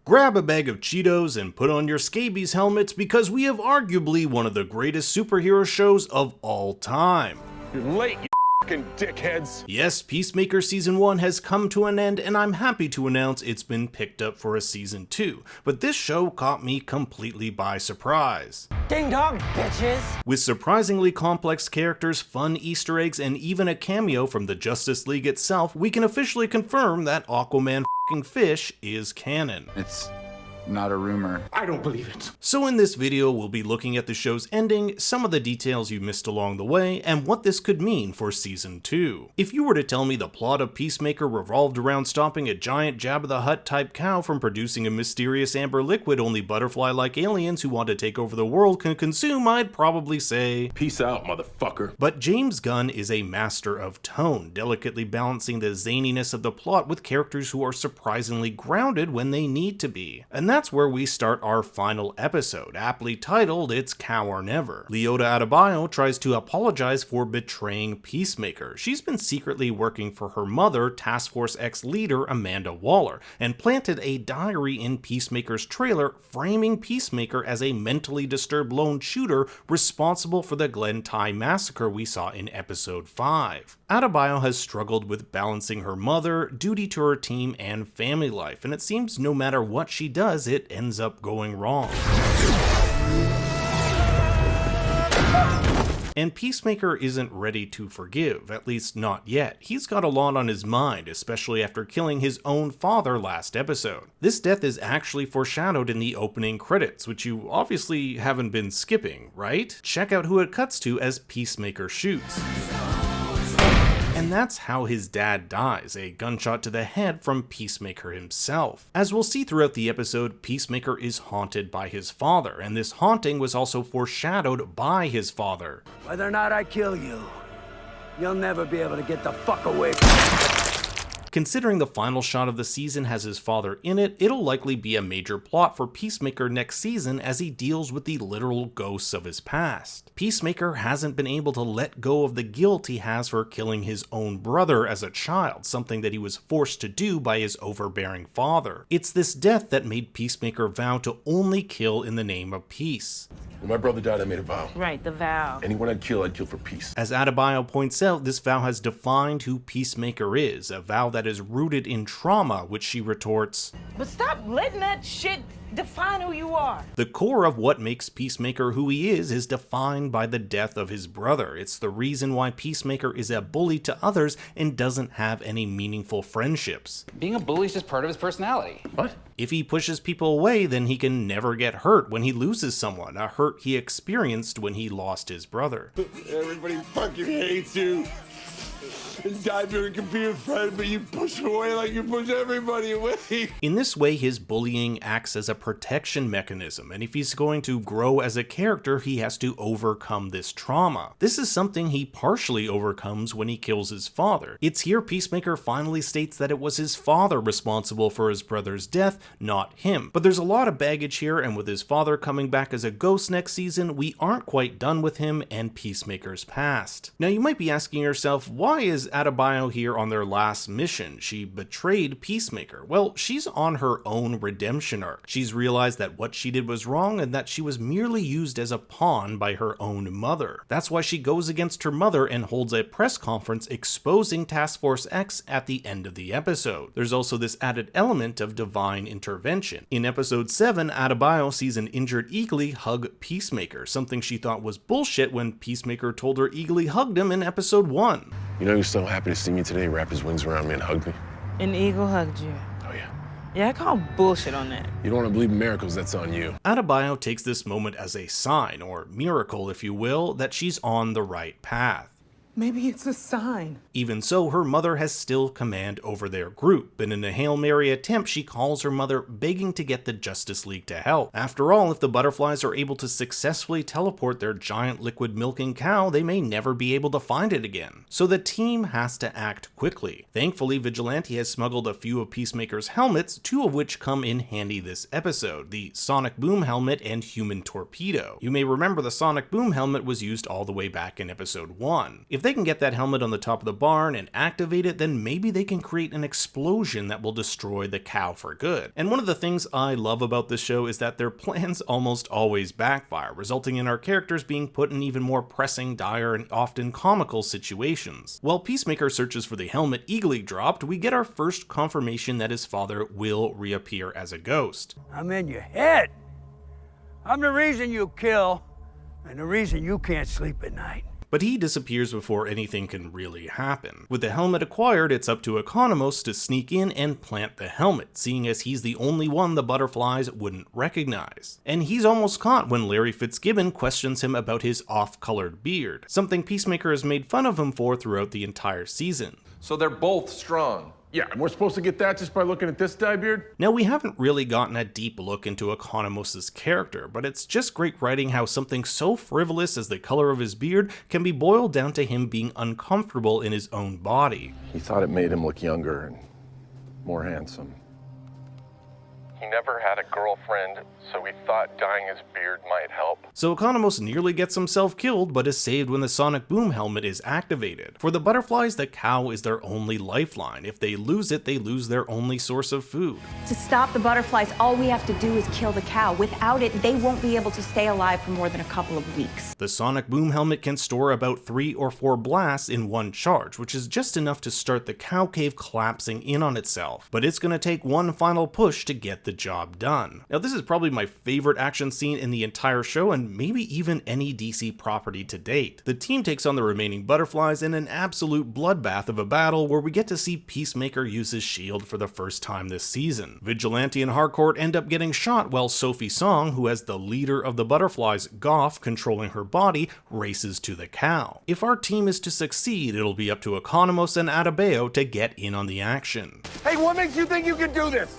Grab a bag of Cheetos and put on your scabies helmets because we have arguably one of the greatest superhero shows of all time. You're late, you fucking dickheads. Yes, Peacemaker Season 1 has come to an end, and I'm happy to announce it's been picked up for a Season 2, but this show caught me completely by surprise. Ding dong, bitches! With surprisingly complex characters, fun Easter eggs, and even a cameo from the Justice League itself, we can officially confirm that Aquaman f***ing Fish is canon. It's not a rumor. I don't believe it. So in this video, we'll be looking at the show's ending, some of the details you missed along the way, and what this could mean for Season 2. If you were to tell me the plot of Peacemaker revolved around stopping a giant Jabba the Hutt type cow from producing a mysterious amber liquid only butterfly-like aliens who want to take over the world can consume, I'd probably say, Peace out, motherfucker. but James Gunn is a master of tone, delicately balancing the zaniness of the plot with characters who are surprisingly grounded when they need to be. And that's where we start our final episode, aptly titled It's Cow or Never. Leota Adebayo tries to apologize for betraying Peacemaker. She's been secretly working for her mother, Task Force X leader Amanda Waller, and planted a diary in Peacemaker's trailer, framing Peacemaker as a mentally disturbed lone shooter responsible for the Glen Ty massacre we saw in episode 5. Adebayo has struggled with balancing her mother, duty to her team, and family life, and it seems no matter what she does, it ends up going wrong. And Peacemaker isn't ready to forgive, at least not yet. He's got a lot on his mind, especially after killing his own father last episode. This death is actually foreshadowed in the opening credits, which you obviously haven't been skipping, right? Check out who it cuts to as Peacemaker shoots. And that's how his dad dies, a gunshot to the head from Peacemaker himself. As we'll see throughout the episode, Peacemaker is haunted by his father, and this haunting was also foreshadowed by his father. Whether or not I kill you, you'll never be able to get the fuck away from me. Considering the final shot of the season has his father in it, it'll likely be a major plot for Peacemaker next season as he deals with the literal ghosts of his past. Peacemaker hasn't been able to let go of the guilt he has for killing his own brother as a child, something that he was forced to do by his overbearing father. It's this death that made Peacemaker vow to only kill in the name of peace. When my brother died, I made a vow. Right, the vow. Anyone I'd kill for peace. As Adebayo points out, this vow has defined who Peacemaker is, a vow that is rooted in trauma, which she retorts, But stop letting that shit define who you are. the core of what makes Peacemaker who he is defined by the death of his brother. It's the reason why Peacemaker is a bully to others and doesn't have any meaningful friendships. Being a bully is just part of his personality. What? If he pushes people away, then he can never get hurt when he loses someone, a hurt he experienced when he lost his brother. Everybody fucking hates you. And Diamond can be a friend, but you push him away like you push everybody away. In this way, his bullying acts as a protection mechanism, and if he's going to grow as a character, he has to overcome this trauma. This is something he partially overcomes when he kills his father. It's here Peacemaker finally states that it was his father responsible for his brother's death, not him. But there's a lot of baggage here, and with his father coming back as a ghost next season, we aren't quite done with him and Peacemaker's past. Now you might be asking yourself, why is Adebayo here on their last mission? She betrayed Peacemaker. Well, she's on her own redemption arc. She's realized that what she did was wrong and that she was merely used as a pawn by her own mother. That's why she goes against her mother and holds a press conference exposing Task Force X at the end of the episode. There's also this added element of divine intervention. In episode 7, Adebayo sees an injured Eagly hug Peacemaker, something she thought was bullshit when Peacemaker told her Eagly hugged him in episode 1. You know, he was so happy to see me today, wrap his wings around me and hug me. An eagle hugged you. Oh, yeah. Yeah, I call bullshit on that. You don't want to believe in miracles, that's on you. Adebayo takes this moment as a sign, or miracle if you will, that she's on the right path. Maybe it's a sign. Even so, her mother has still command over their group, and in a Hail Mary attempt, she calls her mother, begging to get the Justice League to help. After all, if the butterflies are able to successfully teleport their giant liquid milking cow, they may never be able to find it again. So the team has to act quickly. Thankfully, Vigilante has smuggled a few of Peacemaker's helmets, two of which come in handy this episode, the Sonic Boom helmet and Human Torpedo. You may remember the Sonic Boom helmet was used all the way back in episode 1. If they can get that helmet on the top of the barn and activate it, then maybe they can create an explosion that will destroy the cow for good. And one of the things I love about this show is that their plans almost always backfire, resulting in our characters being put in even more pressing, dire, and often comical situations. While Peacemaker searches for the helmet eagerly dropped, we get our first confirmation that his father will reappear as a ghost. I'm in your head. I'm the reason you kill, and the reason you can't sleep at night. But he disappears before anything can really happen. With the helmet acquired, it's up to Economos to sneak in and plant the helmet, seeing as he's the only one the butterflies wouldn't recognize. And he's almost caught when Larry Fitzgibbon questions him about his off-colored beard, something Peacemaker has made fun of him for throughout the entire season. So they're both strong. Yeah, and we're supposed to get that just by looking at this diebeard? Now, we haven't really gotten a deep look into Economos' character, but it's just great writing how something so frivolous as the color of his beard can be boiled down to him being uncomfortable in his own body. He thought it made him look younger and more handsome. He never had a girlfriend, so he thought dyeing his beard might help. So Economos nearly gets himself killed, but is saved when the Sonic Boom helmet is activated. For the butterflies, the cow is their only lifeline. If they lose it, they lose their only source of food. To stop the butterflies, all we have to do is kill the cow. Without it, they won't be able to stay alive for more than a couple of weeks. The Sonic Boom helmet can store about 3 or 4 blasts in one charge, which is just enough to start the cow cave collapsing in on itself. But it's going to take one final push to get the job done. Now, this is probably my favorite action scene in the entire show, and maybe even any DC property to date. The team takes on the remaining butterflies in an absolute bloodbath of a battle where we get to see Peacemaker use his shield for the first time this season. Vigilante and Harcourt end up getting shot while Sophie Song, who has the leader of the butterflies, Goff, controlling her body, races to the cow. If our team is to succeed, it'll be up to Economos and Adebayo to get in on the action. Hey, what makes you think you can do this?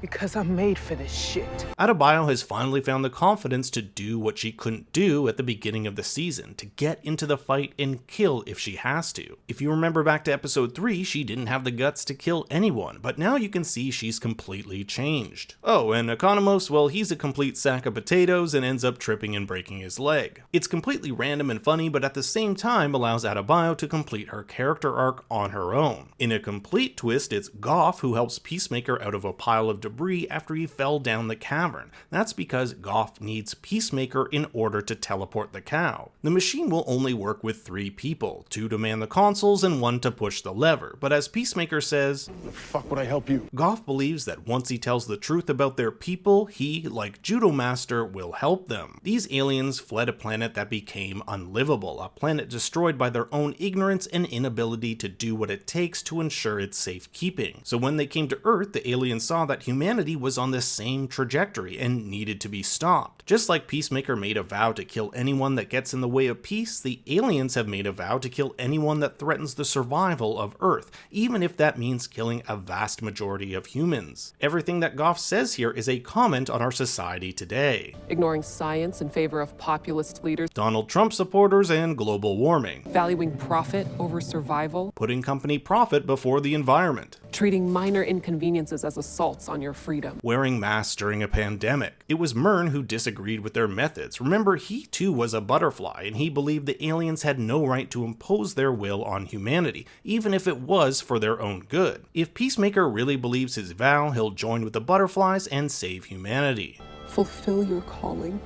Because I'm made for this shit. Adebayo has finally found the confidence to do what she couldn't do at the beginning of the season, to get into the fight and kill if she has to. If you remember back to episode 3, she didn't have the guts to kill anyone, but now you can see she's completely changed. Oh, and Economos, well, he's a complete sack of potatoes and ends up tripping and breaking his leg. It's completely random and funny, but at the same time allows Adebayo to complete her character arc on her own. In a complete twist, it's Goff who helps Peacemaker out of a pile of debris after he fell down the cavern. That's because Goff needs Peacemaker in order to teleport the cow. The machine will only work with 3 people, 2 to man the consoles and 1 to push the lever, but as Peacemaker says, The fuck would I help you? Goff believes that once he tells the truth about their people, he, like Judo Master, will help them. These aliens fled a planet that became unlivable, a planet destroyed by their own ignorance and inability to do what it takes to ensure its safekeeping. So when they came to Earth, the aliens saw that humanity was on the same trajectory and needed to be stopped. Just like Peacemaker made a vow to kill anyone that gets in the way of peace, the aliens have made a vow to kill anyone that threatens the survival of Earth, even if that means killing a vast majority of humans. Everything that Goff says here is a comment on our society today. Ignoring science in favor of populist leaders, Donald Trump supporters and global warming. valuing profit over survival, Putting company profit before the environment. treating minor inconveniences as assaults on your freedom. Wearing masks during a pandemic. It was Myrn who disagreed with their methods. Remember, he too was a butterfly, and he believed the aliens had no right to impose their will on humanity, even if it was for their own good. If Peacemaker really believes his vow, he'll join with the butterflies and save humanity. Fulfill your calling.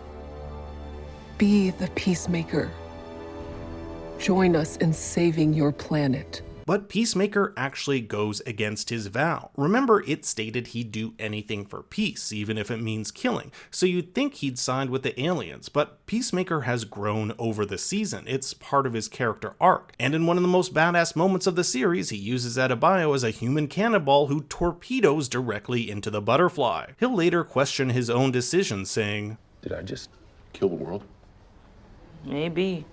Be the peacemaker. Join us in saving your planet. But Peacemaker actually goes against his vow. Remember, it stated he'd do anything for peace, even if it means killing, so you'd think he'd side with the aliens, but Peacemaker has grown over the season. It's part of his character arc, and in one of the most badass moments of the series, he uses Adebayo as a human cannonball who torpedoes directly into the butterfly. He'll later question his own decision, saying, Did I just kill the world? Maybe.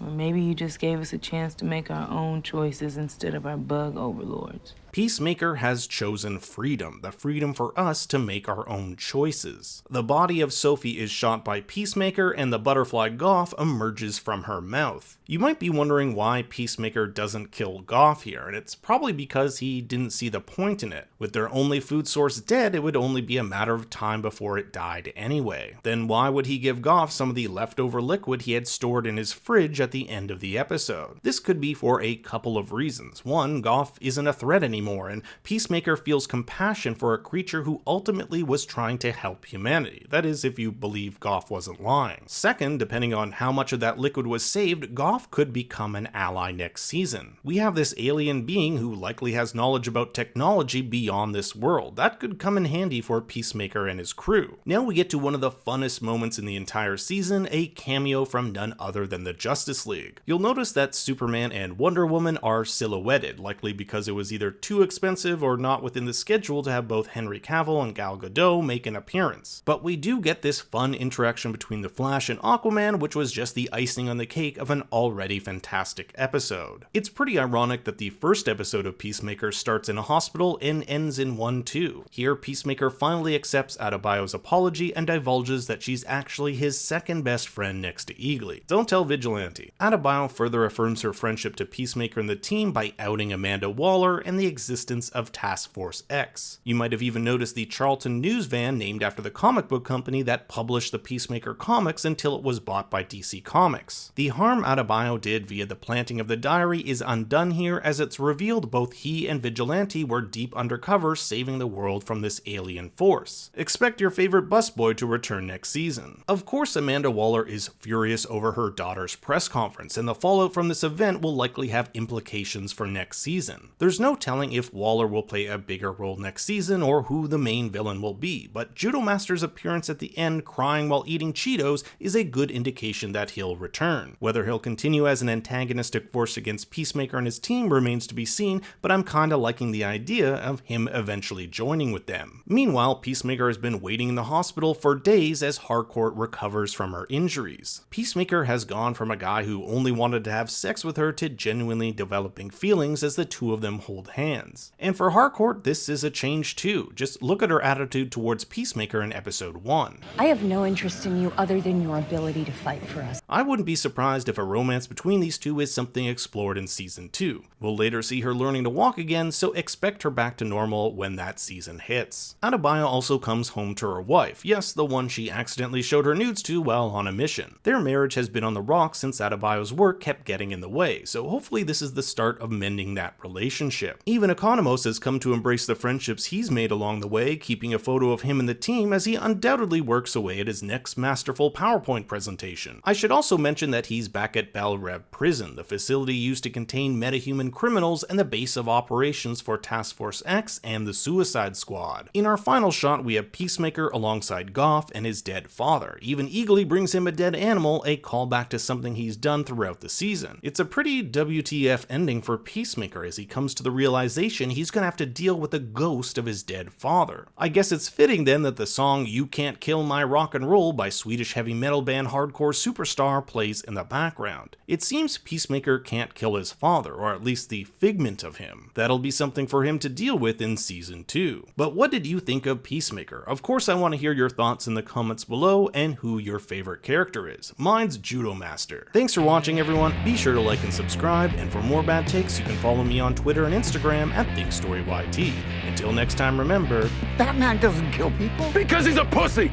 Or maybe you just gave us a chance to make our own choices instead of our bug overlords. Peacemaker has chosen freedom, the freedom for us to make our own choices. The body of Sophie is shot by Peacemaker and the butterfly Goff emerges from her mouth. You might be wondering why Peacemaker doesn't kill Goff here, and it's probably because he didn't see the point in it. With their only food source dead, it would only be a matter of time before it died anyway. Then why would he give Goff some of the leftover liquid he had stored in his fridge at the end of the episode? This could be for a couple of reasons. One, Goff isn't a threat anymore, and Peacemaker feels compassion for a creature who ultimately was trying to help humanity. That is, if you believe Goff wasn't lying. Second, depending on how much of that liquid was saved, Goff could become an ally next season. We have this alien being who likely has knowledge about technology beyond this world. That could come in handy for Peacemaker and his crew. Now we get to one of the funnest moments in the entire season, a cameo from none other than the Justice League. You'll notice that Superman and Wonder Woman are silhouetted, likely because it was either too expensive or not within the schedule to have both Henry Cavill and Gal Gadot make an appearance. But we do get this fun interaction between the Flash and Aquaman, which was just the icing on the cake of an already fantastic episode. It's pretty ironic that the first episode of Peacemaker starts in a hospital and ends in one too. Here, Peacemaker finally accepts Adebayo's apology and divulges that she's actually his second best friend next to Eagly. Don't tell Vigilante. Adebayo further affirms her friendship to Peacemaker and the team by outing Amanda Waller and the existence of Task Force X. You might have even noticed the Charlton News van named after the comic book company that published the Peacemaker comics until it was bought by DC Comics. The harm Adebayo did via the planting of the diary is undone here, as it's revealed both he and Vigilante were deep undercover saving the world from this alien force. Expect your favorite busboy to return next season. Of course, Amanda Waller is furious over her daughter's press conference, and the fallout from this event will likely have implications for next season. There's no telling if Waller will play a bigger role next season or who the main villain will be, but Judomaster's appearance at the end crying while eating Cheetos is a good indication that he'll return. Whether he'll continue as an antagonistic force against Peacemaker and his team remains to be seen, but I'm kinda liking the idea of him eventually joining with them. Meanwhile, Peacemaker has been waiting in the hospital for days as Harcourt recovers from her injuries. Peacemaker has gone from a guy who only wanted to have sex with her to genuinely developing feelings as the two of them hold hands. And for Harcourt, this is a change too. Just look at her attitude towards Peacemaker in episode 1. I have no interest in you other than your ability to fight for us. I wouldn't be surprised if a romance between these two is something explored in season 2. We'll later see her learning to walk again, so expect her back to normal when that season hits. Adebayo also comes home to her wife, yes, the one she accidentally showed her nudes to while on a mission. Their marriage has been on the rocks since Adebayo's work kept getting in the way, so hopefully this is the start of mending that relationship. Even Economos has come to embrace the friendships he's made along the way, keeping a photo of him and the team as he undoubtedly works away at his next masterful PowerPoint presentation. I should also mention that he's back at Belle Reve Prison, the facility used to contain metahuman criminals and the base of operations for Task Force X and the Suicide Squad. In our final shot, we have Peacemaker alongside Goff and his dead father. Even Eagly brings him a dead animal, a callback to something he's done throughout the season. It's a pretty WTF ending for Peacemaker as he comes to the realization he's gonna have to deal with the ghost of his dead father. I guess it's fitting then that the song You Can't Kill My Rock and Roll by Swedish heavy metal band Hardcore Superstar plays in the background. It seems Peacemaker can't kill his father, or at least the figment of him. That'll be something for him to deal with in season 2. But what did you think of Peacemaker? Of course I want to hear your thoughts in the comments below and who your favorite character is. Mine's Judomaster. Thanks for watching everyone, be sure to like and subscribe, and for more bad takes you can follow me on Twitter and Instagram at ThinkStoryYT. Until next time, remember, That man doesn't kill people. Because he's a pussy!